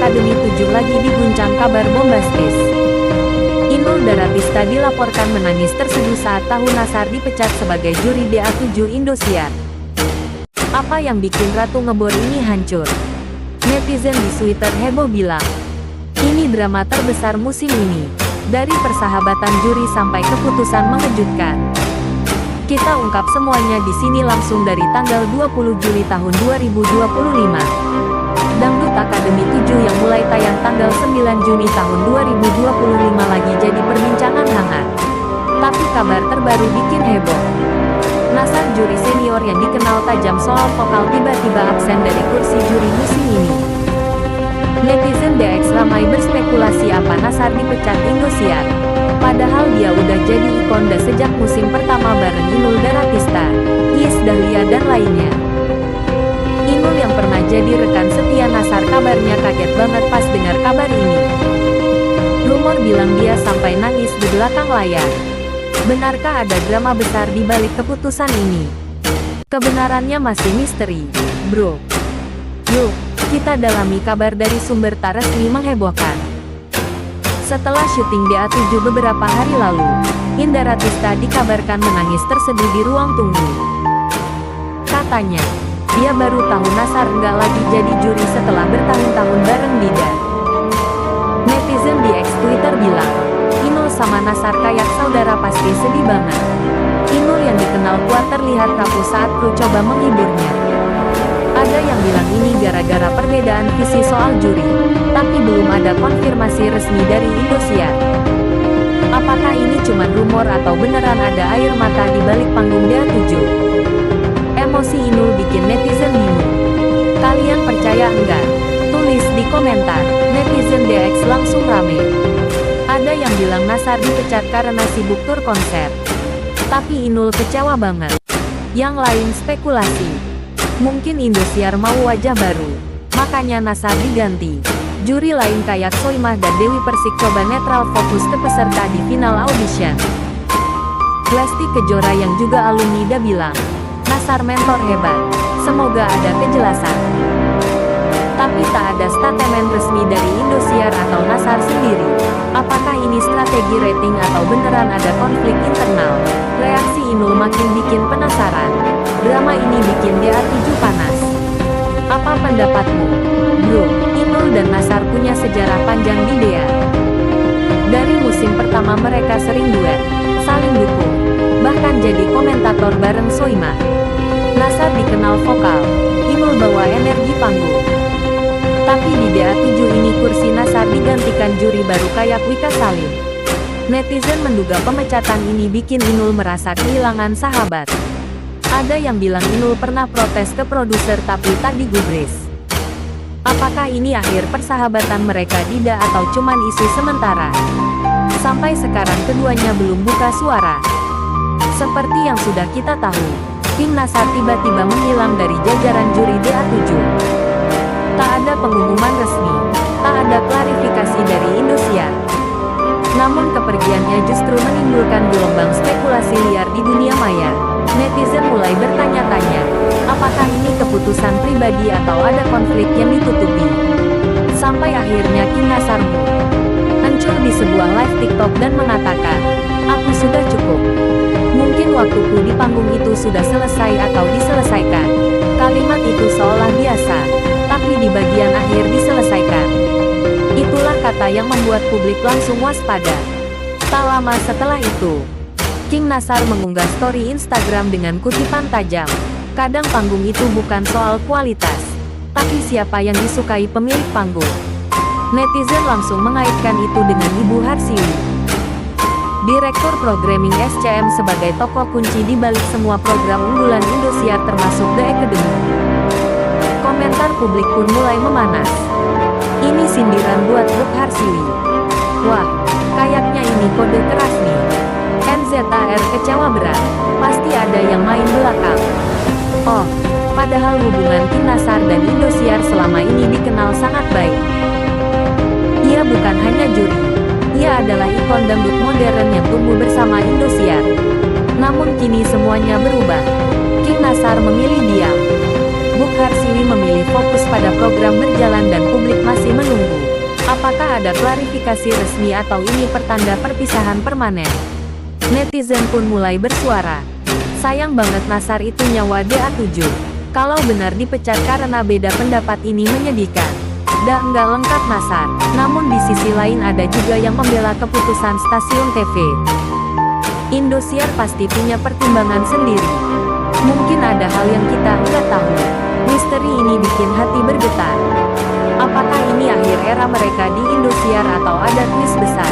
Akademi 7 lagi diguncang kabar bombastis. Inul Daratista dilaporkan menangis terseduh saat tahu Nassar dipecat sebagai juri DA7 Indosiar. Apa yang bikin Ratu Ngebor ini hancur? Netizen di Twitter heboh bilang, ini drama terbesar musim ini. Dari persahabatan juri sampai keputusan mengejutkan. Kita ungkap semuanya di sini langsung dari tanggal 20 Juli tahun 2025. Dangdut Akademi 7 yang mulai tayang tanggal 9 Juni tahun 2025 lagi jadi perbincangan hangat. Tapi kabar terbaru bikin heboh. Nassar, juri senior yang dikenal tajam soal vokal, tiba-tiba absen dari kursi juri musim ini. Netizen DX ramai berspekulasi apa Nassar dipecat Indosiar. Padahal dia udah jadi ikon sejak musim pertama bareng Inul Daratista, Iis Dahlia dan lainnya. Inul yang pernah jadi rekan setia Nassar kabarnya kaget banget pas dengar kabar ini. Rumor bilang dia sampai nangis di belakang layar. Benarkah ada drama besar di balik keputusan ini? Kebenarannya masih misteri, bro. Yuk, kita dalami kabar dari sumber tak resmi menghebohkan. Setelah syuting DA7 beberapa hari lalu, Inul Daratista dikabarkan menangis terseduh di ruang tunggu. Katanya, dia baru tahu Nassar nggak lagi jadi juri setelah bertahun-tahun bareng Dida. Netizen di X Twitter bilang, Inul sama Nassar kayak saudara, pasti sedih banget. Inul yang dikenal kuat terlihat rapuh saat kru coba menghiburnya. Ada yang bilang ini gara-gara perbedaan visi soal juri, tapi belum ada konfirmasi resmi dari Indosiar. Apakah ini cuma rumor atau beneran ada air mata di balik panggung DA7? Emosi Inul bikin netizen bingung. Kalian percaya enggak? Tulis di komentar. Netizen DX langsung rame. Ada yang bilang Nassar dipecat karena sibuk tur konser. Tapi Inul kecewa banget. Yang lain spekulasi. Mungkin Indosiar mau wajah baru, makanya Nassar diganti. Juri lain kayak Soimah dan Dewi Persik coba netral fokus ke peserta di final audition. Lesti Kejora yang juga alumni DA bilang, Nassar mentor hebat, semoga ada kejelasan. Tapi tak ada statement resmi dari Indosiar atau Nassar sendiri. Apakah ini strategi rating atau beneran ada konflik internal? Reaksi Inul makin bikin penasaran. Drama ini bikin DA7 panas. Apa pendapatmu, bro? Inul dan Nassar punya sejarah panjang di DA. Dari musim pertama mereka sering duet, saling dukung, bahkan jadi komentator bareng Soimah. Nassar dikenal vokal, Inul bawa energi panggung. Tapi di DA7 ini kursi Nassar digantikan juri baru kayak Wika Salim. Netizen menduga pemecatan ini bikin Inul merasa kehilangan sahabat. Ada yang bilang Inul pernah protes ke produser tapi tak digubris. Apakah ini akhir persahabatan mereka di DA atau cuman isu sementara? Sampai sekarang keduanya belum buka suara. Seperti yang sudah kita tahu, King Nassar tiba-tiba menghilang dari jajaran juri DA7. Tak ada pengumuman resmi, tak ada klarifikasi dari Indosiar. Namun kepergiannya justru menimbulkan gelombang spekulasi liar di dunia maya. Netizen mulai bertanya-tanya, apakah ini keputusan pribadi atau ada konflik yang ditutupi? Sampai akhirnya King Nassar muncul di sebuah live TikTok dan mengatakan, aku sudah cukup. Mungkin waktuku di panggung itu sudah selesai atau diselesaikan. Kalimat itu seolah biasa, tapi di bagian akhir diselesaikan. Itulah kata yang membuat publik langsung waspada. Tak lama setelah itu, King Nassar mengunggah story Instagram dengan kutipan tajam. Kadang panggung itu bukan soal kualitas, tapi siapa yang disukai pemilik panggung. Netizen langsung mengaitkan itu dengan Ibu Harsiwi, Direktur Programming SCM, sebagai tokoh kunci di balik semua program unggulan Indosiar termasuk The Academy. Komentar publik pun mulai memanas. Ini sindiran buat Bu Harsiwi. Wah, kayaknya ini kode keras nih. NZAR kecewa berat. Pasti ada yang main belakang. Oh, padahal hubungan King Nassar dan Indosiar selama ini dikenal sangat baik. Ia bukan hanya juri. Ia adalah ikon dangdut modern yang tumbuh bersama Indosiar. Namun kini semuanya berubah. King Nassar memilih diam. Bu Harsiwi memilih fokus pada program berjalan dan publik masih menunggu. Apakah ada klarifikasi resmi atau ini pertanda perpisahan permanen? Netizen pun mulai bersuara. Sayang banget Nassar itu nyawa DA7. Kalau benar dipecat karena beda pendapat ini menyedihkan. Nggak lengkap Nassar. Namun di sisi lain ada juga yang membela keputusan stasiun TV. Indosiar pasti punya pertimbangan sendiri. Mungkin ada hal yang kita nggak tahu. Misteri ini bikin hati bergetar. Apakah ini akhir era mereka di Indosiar atau ada twist besar?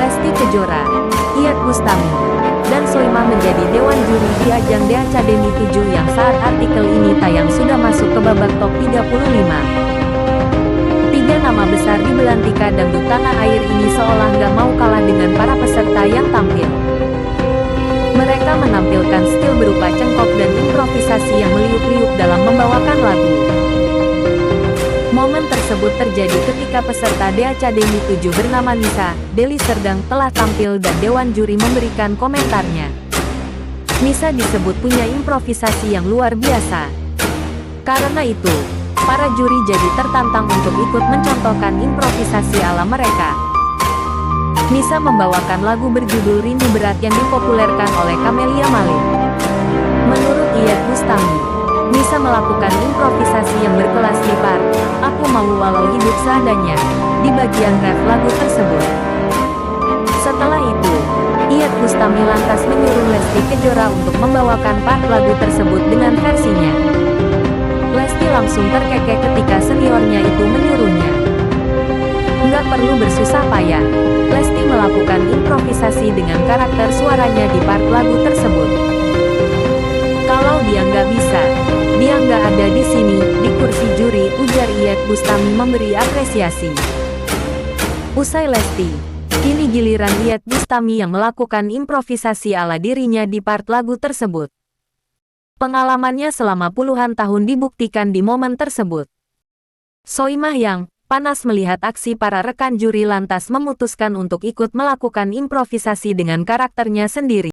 Lesti Kejora, Iyeth Bustami, dan Soimah menjadi dewan juri di ajang The Academy 7 yang saat artikel ini tayang sudah masuk ke babak top 35. Tiga nama besar di belantika dangdut tanah air ini seolah nggak mau kalah dengan para peserta yang tampil. Mereka menampilkan skill berupa cengkok dan improvisasi yang meliuk-liuk dalam membawakan lagu. Momen tersebut terjadi ketika peserta The Academy 7 bernama Nisa, Deli Serdang telah tampil dan dewan juri memberikan komentarnya. Nisa disebut punya improvisasi yang luar biasa. Karena itu, para juri jadi tertantang untuk ikut mencontohkan improvisasi ala mereka. Nisa membawakan lagu berjudul Rindu Berat yang dipopulerkan oleh Camelia Malik. Menurut Iyeth Bustami, Nisa melakukan improvisasi yang berkelas di part "Aku Mau Walau Hidup Seadanya" di bagian ref lagu tersebut. Setelah itu, Iyeth Bustami lantas menyuruh Lesti Kejora untuk membawakan part lagu tersebut dengan versinya. Lesti langsung terkekeh ketika seniornya itu menyuruhnya. Nggak perlu bersusah payah, Lesti melakukan improvisasi dengan karakter suaranya di part lagu tersebut. Kalau dia nggak bisa, dia nggak ada di sini, di kursi juri, ujar Iyeth Bustami memberi apresiasi. Usai Lesti, kini giliran Iyeth Bustami yang melakukan improvisasi ala dirinya di part lagu tersebut. Pengalamannya selama puluhan tahun dibuktikan di momen tersebut. Soimah yang panas melihat aksi para rekan juri lantas memutuskan untuk ikut melakukan improvisasi dengan karakternya sendiri.